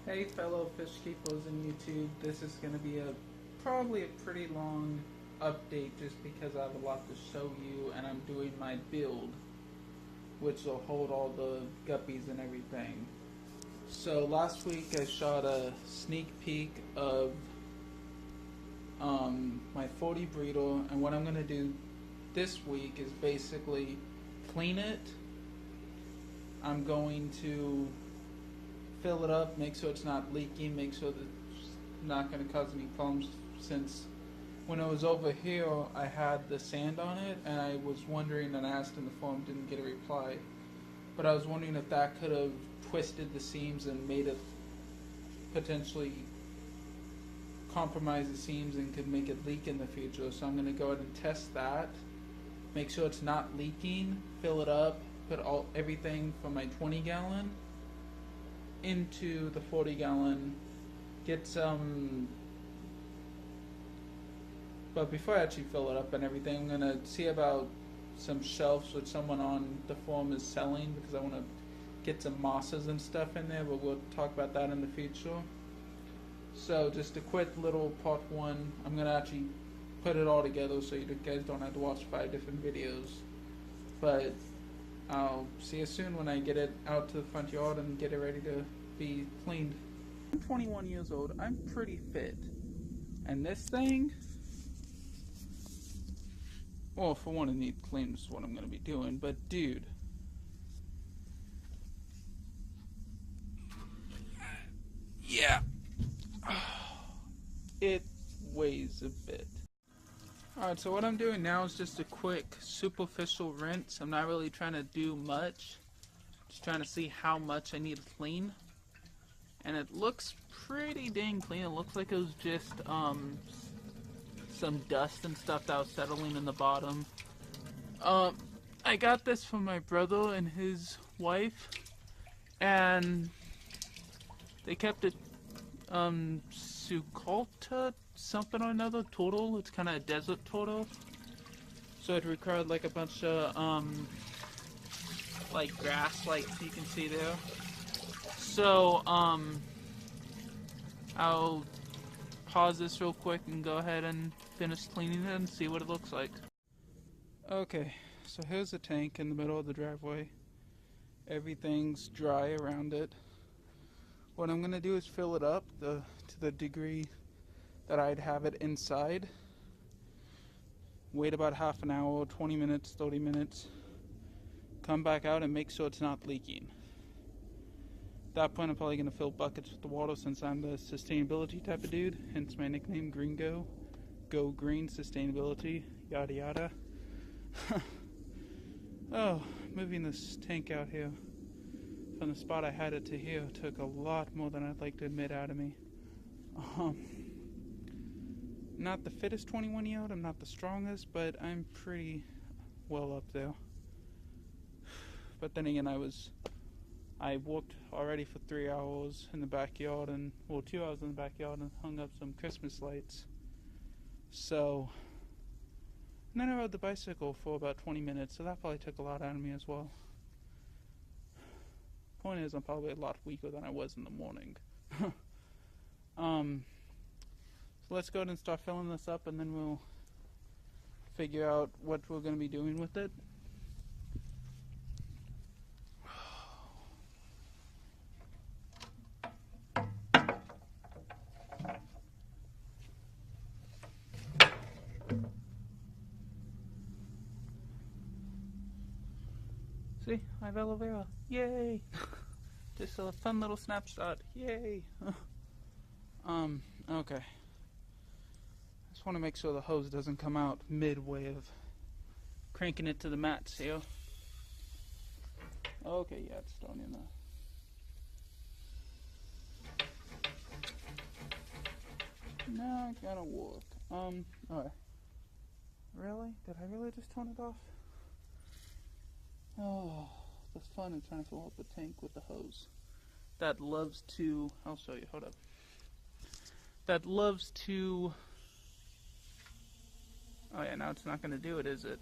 Hey fellow fish keepers in YouTube, this is going to be probably a pretty long update just because I have a lot to show you and I'm doing my build which will hold all the guppies and everything. So last week I shot a sneak peek of my 40 breeder, and what I'm going to do this week is basically clean it. I'm going to fill it up, make sure it's not leaking, make sure that it's not going to cause any problems, since when it was over here I had the sand on it and I was wondering, and I asked in the forum, didn't get a reply, but I was wondering if that could have twisted the seams and made it potentially compromise the seams and could make it leak in the future. So I'm going to go ahead and test that, make sure it's not leaking, fill it up, put everything from my 20 gallon into the 40 gallon, get some, but before I actually fill it up and everything, I'm going to see about some shelves which someone on the forum is selling, because I want to get some mosses and stuff in there, but we'll talk about that in the future. So just a quick little part one. I'm going to actually put it all together so you guys don't have to watch 5 different videos, but I'll see you soon when I get it out to the front yard and get it ready to be cleaned. I'm 21 years old. I'm pretty fit. And this thing, well, for one, it needs clean, is what I'm going to be doing, but dude, yeah, it weighs a bit. Alright, so what I'm doing now is just a quick superficial rinse. I'm not really trying to do much, just trying to see how much I need to clean. And it looks pretty dang clean. It looks like it was just some dust and stuff that was settling in the bottom. I got this from my brother and his wife, and they kept it Suculta something or another turtle. It's kind of a desert turtle, so it required like a bunch of like grass, like you can see there. So I'll pause this real quick and go ahead and finish cleaning it and see what it looks like. Okay, so here's the tank in the middle of the driveway. Everything's dry around it. What I'm gonna do is fill it up to the degree that I'd have it inside. Wait about half an hour, 20 minutes, 30 minutes. Come back out and make sure it's not leaking. At that point, I'm probably going to fill buckets with the water, since I'm the sustainability type of dude, hence my nickname, Gringo. Go green, sustainability, yada yada. Oh, moving this tank out here from the spot I had it to here took a lot more than I'd like to admit out of me. Not the fittest 21-year-old, I'm not the strongest, but I'm pretty well up there. But then again, I worked already for 3 hours in the backyard, and, well, 2 hours in the backyard, and hung up some Christmas lights. So, and then I rode the bicycle for about 20 minutes, so that probably took a lot out of me as well. Point is, I'm probably a lot weaker than I was in the morning. So let's go ahead and start filling this up, and then we'll figure out what we're going to be doing with it. See, I have aloe vera. Yay! Just a fun little snapshot. Yay! Okay. Just want to make sure the hose doesn't come out midway of cranking it to the mats here. Okay, yeah, it's thrown in there. Not gonna work. Alright. Really? Did I really just turn it off? Oh, the fun of trying to fill up the tank with the hose. That loves to, I'll show you, hold up. That loves to, oh yeah, now it's not going to do it, is it?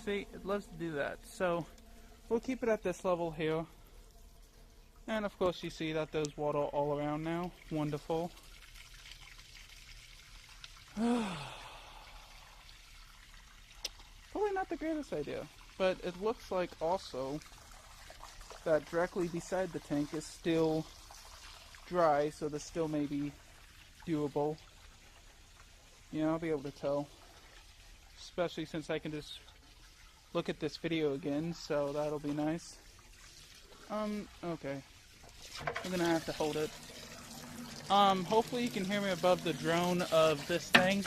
See, it loves to do that. So we'll keep it at this level here And of course you see that there's water all around now. Wonderful. Probably not the greatest idea, but it looks like also that directly beside the tank is still dry, so this still may be doable. Yeah, I'll be able to tell. Especially since I can just look at this video again, so that'll be nice. Okay. I'm gonna have to hold it. Hopefully you can hear me above the drone of this thing.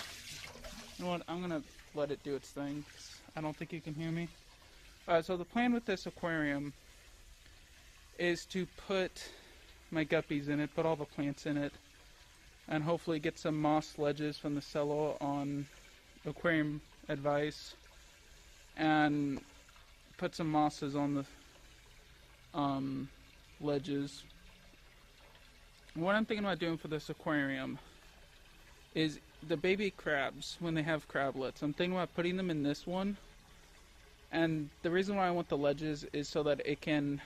You know what, I'm gonna let it do its thing. I don't think you can hear me. Alright, so the plan with this aquarium is to put my guppies in it, put all the plants in it, and hopefully get some moss ledges from the seller on aquarium advice, and put some mosses on the ledges. What I'm thinking about doing for this aquarium is the baby crabs, when they have crablets, I'm thinking about putting them in this one. And the reason why I want the ledges is so that it can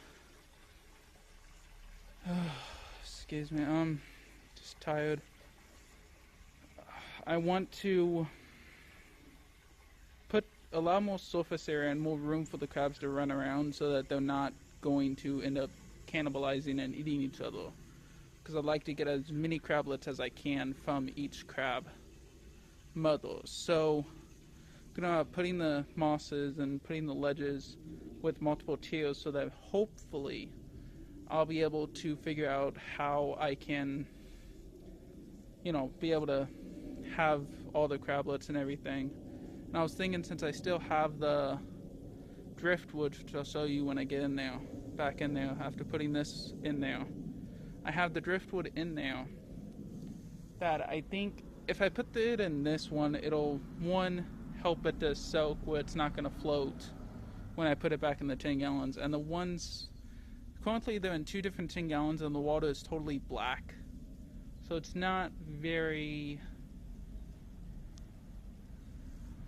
excuse me, just tired. I want to allow more surface area and more room for the crabs to run around so that they're not going to end up cannibalizing and eating each other. Because I'd like to get as many crablets as I can from each crab mother. So, you know, putting the mosses and putting the ledges with multiple tiers so that hopefully I'll be able to figure out how I can, you know, be able to have all the crablets and everything. And I was thinking, since I still have the driftwood, which I'll show you when I get in there, back in there, after putting this in there. I have the driftwood in there that I think if I put it in this one, it'll, one, help it to soak where it's not going to float when I put it back in the 10 gallons. And the ones, currently they're in 2 different 10 gallons and the water is totally black. So it's not very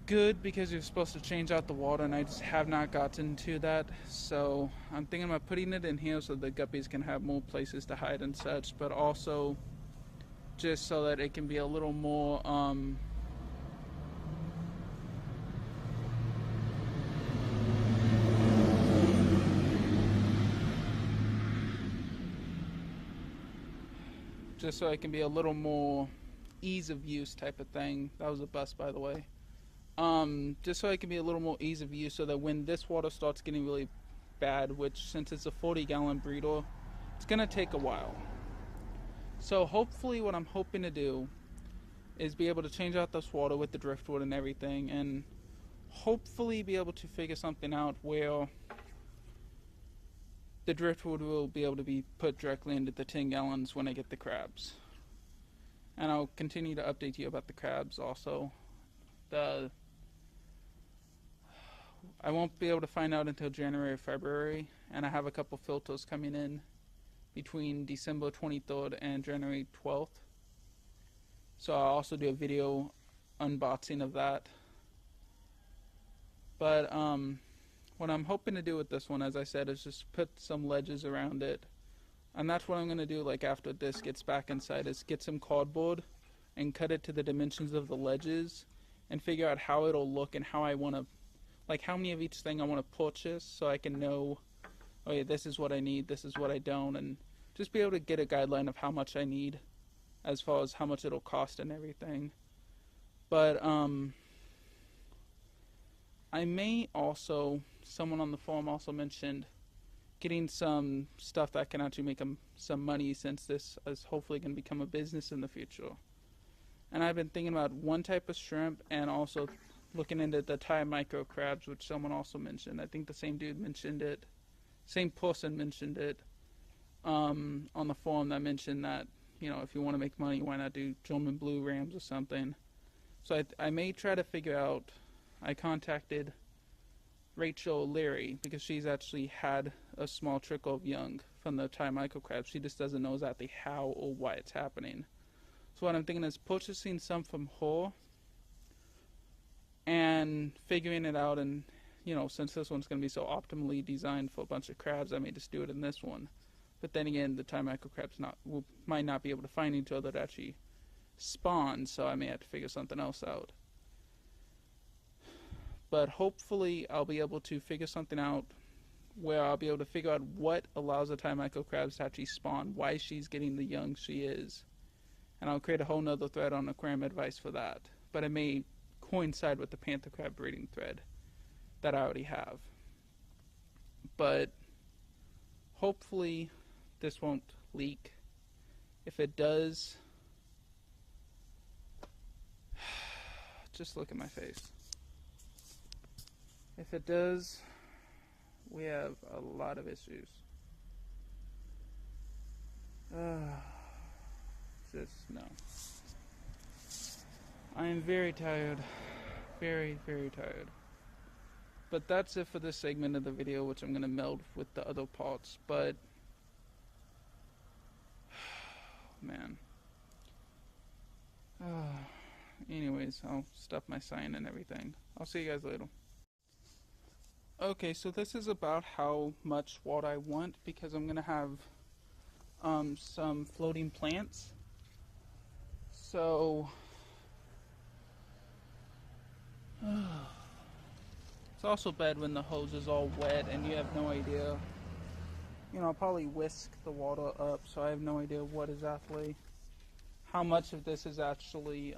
good because you're supposed to change out the water, and I just have not gotten to that. So I'm thinking about putting it in here so the guppies can have more places to hide and such, but also just so that it can be a little more just so it can be a little more ease of use type of thing. That was a bus, by the way. Just so it can be a little more ease of use, so that when this water starts getting really bad, which since it's a 40-gallon breeder, it's gonna take a while. So hopefully what I'm hoping to do is be able to change out this water with the driftwood and everything, and hopefully be able to figure something out where the driftwood will be able to be put directly into the 10 gallons when I get the crabs. And I'll continue to update you about the crabs also. I won't be able to find out until January or February, and I have a couple filters coming in between December 23rd and January 12th. So I'll also do a video unboxing of that. But what I'm hoping to do with this one, as I said, is just put some ledges around it. And that's what I'm going to do, like after this gets back inside, is get some cardboard and cut it to the dimensions of the ledges and figure out how it'll look and how I want to, like how many of each thing I want to purchase, so I can know, oh yeah, this is what I need, this is what I don't, and just be able to get a guideline of how much I need as far as how much it'll cost and everything. But I may also, someone on the forum also mentioned getting some stuff that can actually make them some money, since this is hopefully going to become a business in the future. And I've been thinking about one type of shrimp, and also looking into the Thai micro crabs, which someone also mentioned. I think the same dude mentioned it, same person mentioned it on the forum that mentioned that, you know, if you want to make money, why not do German blue rams or something. So I may try to figure out. I contacted Rachel Leary because she's actually had a small trickle of young from the Thai micro crabs. She just doesn't know exactly how or why it's happening. So what I'm thinking is purchasing some from her and figuring it out, and you know, since this one's going to be so optimally designed for a bunch of crabs, I may just do it in this one. But then again, the time microcrabs might not be able to find each other to actually spawn, so I may have to figure something else out. But hopefully I'll be able to figure something out where I'll be able to figure out what allows the time microcrabs to actually spawn, why she's getting the young she is. And I'll create a whole nother thread on aquarium advice for that. But it may coincide with the panther crab breeding thread that I already have. But hopefully this won't leak. If it does, just look at my face. If it does, we have a lot of issues. Just no. I am very tired. Very, very tired. But that's it for this segment of the video, which I'm going to meld with the other parts. But, man. Anyways, I'll stop my sign and everything. I'll see you guys later. Okay, so this is about how much water I want, because I'm going to have some floating plants. So it's also bad when the hose is all wet and you have no idea. You know, I'll probably whisk the water up, so I have no idea what exactly, how much of this is actually,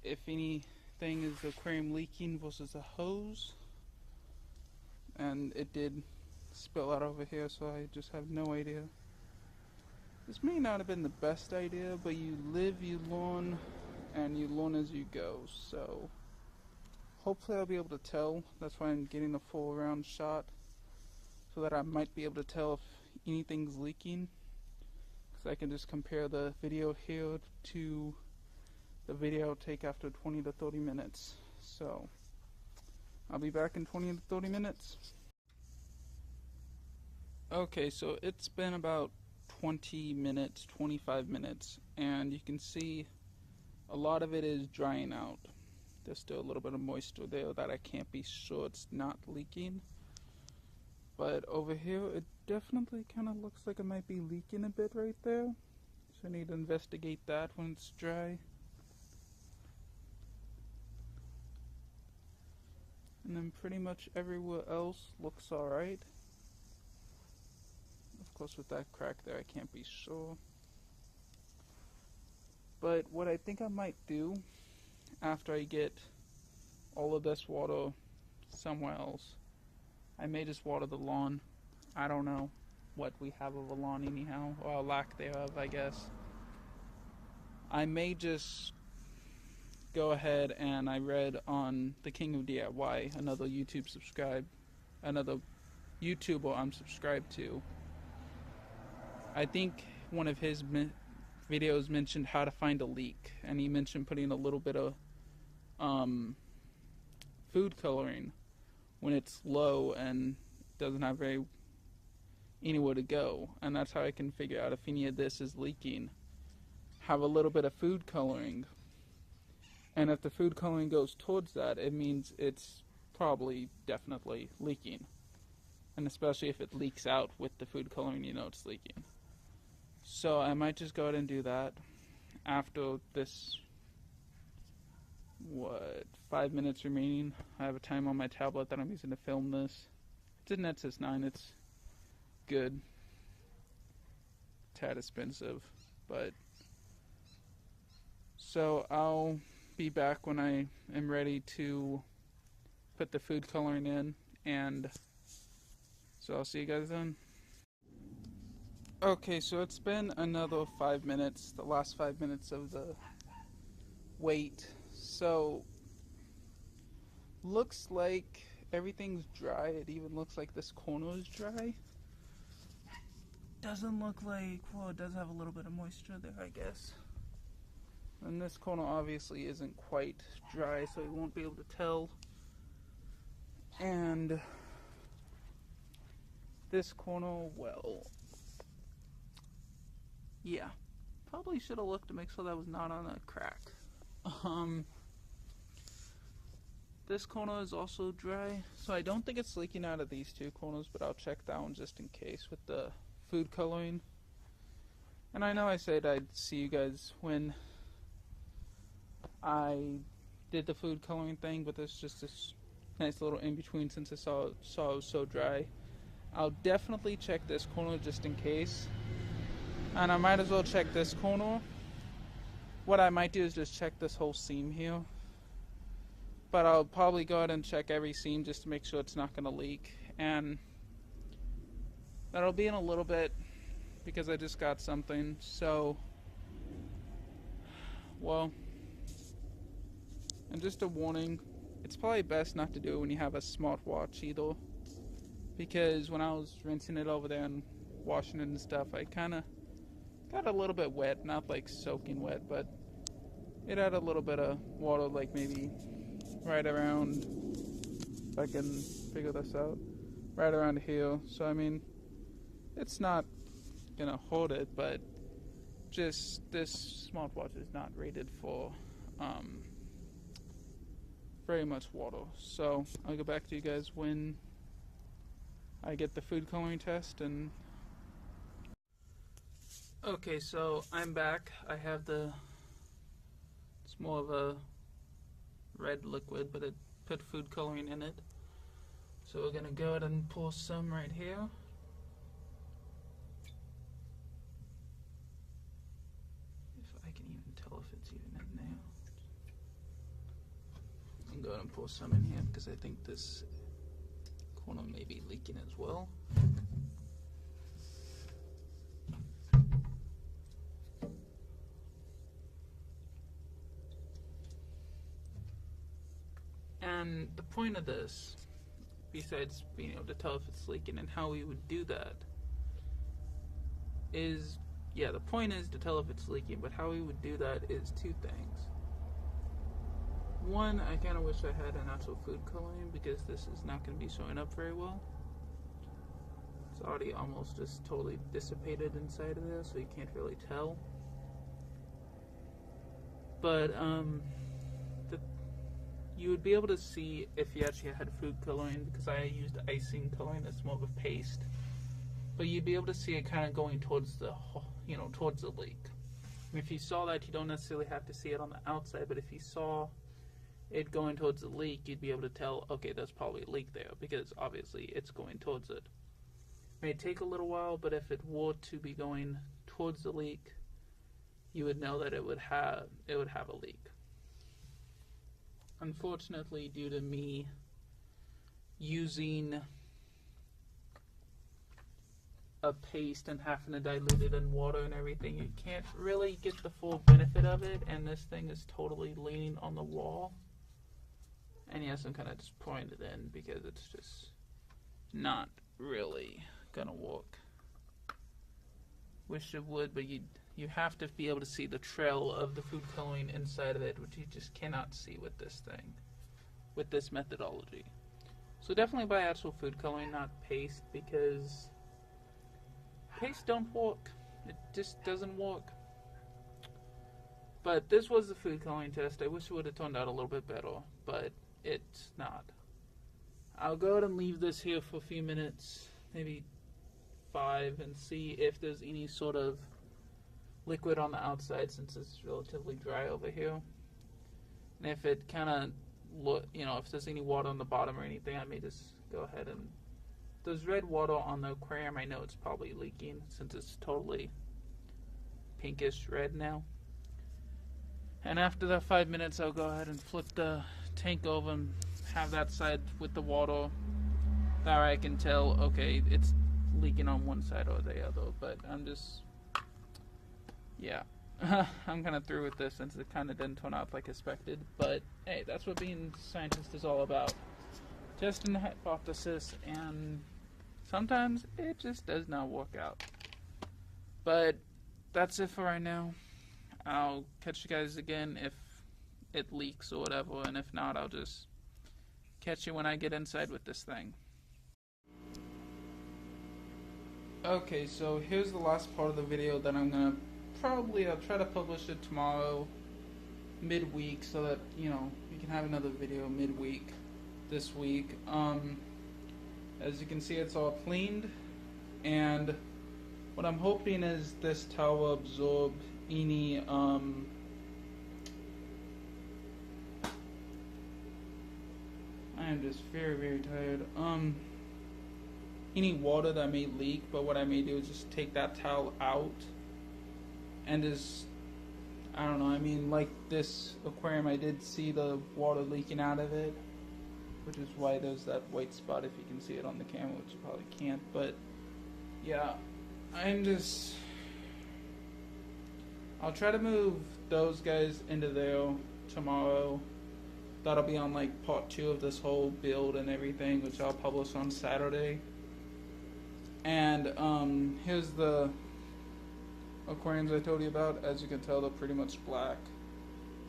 if anything is the aquarium leaking versus the hose. And it did spill out over here, so I just have no idea. This may not have been the best idea, but you live, you learn, and you learn as you go. So hopefully I'll be able to tell. That's why I'm getting a full round shot, so that I might be able to tell if anything's leaking, because I can just compare the video here to the video I'll take after 20 to 30 minutes. So I'll be back in 20 to 30 minutes. Okay, so it's been about 20 minutes, 25 minutes, and you can see a lot of it is drying out. There's still a little bit of moisture there that I can't be sure it's not leaking. But over here, it definitely kind of looks like it might be leaking a bit right there. So I need to investigate that when it's dry. And then pretty much everywhere else looks alright. Of course, with that crack there, I can't be sure. But what I think I might do after I get all of this water somewhere else, I may just water the lawn. I don't know what we have of a lawn anyhow, or a lack thereof, I guess. I may just go ahead, and I read on the King of DIY, another another YouTuber I'm subscribed to. I think one of his videos mentioned how to find a leak, and he mentioned putting a little bit of food coloring when it's low and doesn't have anywhere to go, and that's how I can figure out if any of this is leaking. Have a little bit of food coloring, and if the food coloring goes towards that, it means it's probably definitely leaking. And especially if it leaks out with the food coloring, you know it's leaking. So I might just go ahead and do that after this, 5 minutes remaining. I have a time on my tablet that I'm using to film this. It's a Nexus 9, it's good. Tad expensive, but so I'll be back when I am ready to put the food coloring in, and so I'll see you guys then. Okay, so it's been another 5 minutes, the last 5 minutes of the wait. So looks like everything's dry. It even looks like this corner is dry. Doesn't look like, well, it does have a little bit of moisture there, I guess. And this corner obviously isn't quite dry, so you won't be able to tell. And this corner, well, yeah, probably should have looked to make sure that was not on a crack. This corner is also dry, so I don't think it's leaking out of these two corners, but I'll check that one just in case with the food coloring. And I know I said I'd see you guys when I did the food coloring thing, but there's just this nice little in between since I saw it was so dry. I'll definitely check this corner just in case, and I might as well check this corner. What I might do is just check this whole seam here, but I'll probably go ahead and check every seam just to make sure it's not going to leak, and that'll be in a little bit because I just got something. So, well, and just a warning, it's probably best not to do it when you have a smartwatch either, because when I was rinsing it over there and washing it and stuff, I kind of got a little bit wet, not like soaking wet, but it had a little bit of water, like maybe right around, if I can figure this out, right around here. So I mean, it's not gonna hold it, but just this smartwatch is not rated for very much water. So I'll go back to you guys when I get the food coloring test. And okay, so I'm back. I have it's more of a red liquid, but it put food coloring in it. So we're gonna go ahead and pour some right here. If I can even tell if it's even in there. I'm going to pour some in here because I think this corner may be leaking as well. And the point of this, besides being able to tell if it's leaking and how we would do that, is, yeah, the point is to tell if it's leaking, but how we would do that is two things. One, I kind of wish I had an actual food coloring because this is not going to be showing up very well. It's already almost just totally dissipated inside of there, so you can't really tell. But you would be able to see if you actually had food coloring, because I used icing coloring that's more of a paste. But you'd be able to see it kind of going towards the, towards the leak. And if you saw that, you don't necessarily have to see it on the outside, but if you saw it going towards the leak, you'd be able to tell, okay, there's probably a leak there, because obviously it's going towards it. It may take a little while, but if it were to be going towards the leak, you would know that it would have a leak. Unfortunately, due to me using a paste and having to dilute it in water and everything, you can't really get the full benefit of it, and this thing is totally leaning on the wall. And yes, I'm kind of just pouring it in because it's just not really gonna work. Wish it would, but you have to be able to see the trail of the food coloring inside of it, which you just cannot see with this thing, with this methodology. So definitely buy actual food coloring, not paste, because paste don't work. It just doesn't work. But this was the food coloring test. I wish it would have turned out a little bit better, but it's not. I'll go ahead and leave this here for a few minutes, maybe 5, and see if there's any sort of liquid on the outside, since it's relatively dry over here. And if it kind of if there's any water on the bottom or anything, I may just go ahead and, there's red water on the aquarium, I know it's probably leaking since it's totally pinkish red now. And after that 5 minutes, I'll go ahead and flip the tank over and have that side with the water. That way I can tell, okay, it's leaking on one side or the other. But I'm just, yeah, I'm kind of through with this since it kind of didn't turn out like expected. But hey, that's what being a scientist is all about. Testing the hypothesis, and sometimes it just does not work out. But that's it for right now. I'll catch you guys again if it leaks or whatever, and if not, I'll just catch you when I get inside with this thing. Okay, so here's the last part of the video that I'm gonna I'll try to publish it tomorrow, midweek, so that, you can have another video midweek. this week. As you can see, it's all cleaned, and what I'm hoping is this towel will absorb any I am just very tired. Any water that may leak, but what I may do is just take that towel out and just, I don't know, I mean, like this aquarium, I did see the water leaking out of it, which is why there's that white spot, if you can see it on the camera, which you probably can't, but yeah, I'll try to move those guys into there tomorrow. That'll be on like part 2 of this whole build and everything, which I'll publish on Saturday. And here's the aquariums I told you about. As you can tell, they're pretty much black.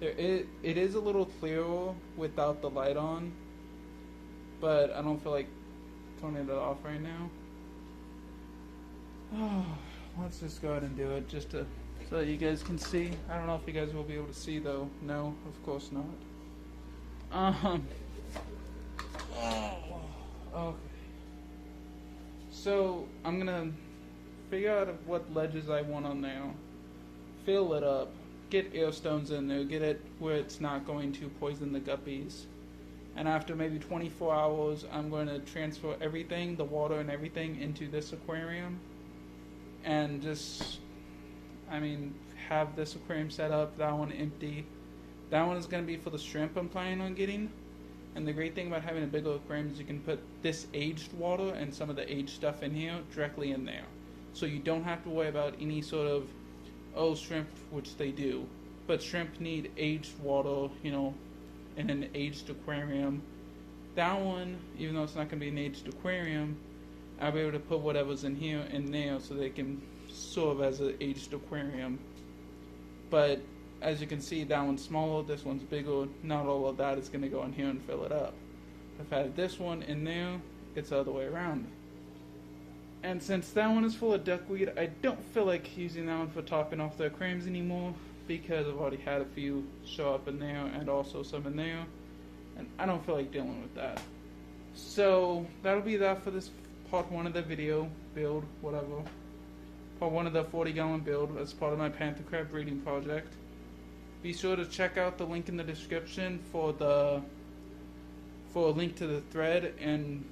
It is a little clearer without the light on, but I don't feel like turning it off right now. Oh, let's just go ahead and do it just to so that you guys can see. I don't know if you guys will be able to see though. No, of course not. Okay. So I'm gonna figure out what ledges I want on there, fill it up, get air stones in there, get it where it's not going to poison the guppies. And after maybe 24 hours, I'm going to transfer everything, the water and everything, into this aquarium. And just, I mean, have this aquarium set up, that one empty. That one is going to be for the shrimp I'm planning on getting. And the great thing about having a bigger aquarium is you can put this aged water and some of the aged stuff in here directly in there. So you don't have to worry about any sort of, oh, shrimp, which they do. But shrimp need aged water, you know, in an aged aquarium. That one, even though it's not going to be an aged aquarium, I'll be able to put whatever's in here in there so they can serve as an aged aquarium. But as you can see, that one's smaller, this one's bigger. Not all of that is going to go in here and fill it up. If I had this one in there, it's the other way around. And since that one is full of duckweed, I don't feel like using that one for topping off the aquariums anymore, because I've already had a few show up in there and also some in there, and I don't feel like dealing with that. So that'll be that for this part 1 of the video build, whatever. Part 1 of the 40-gallon build as part of my Panther crab breeding project. Be sure to check out the link in the description for a link to the thread and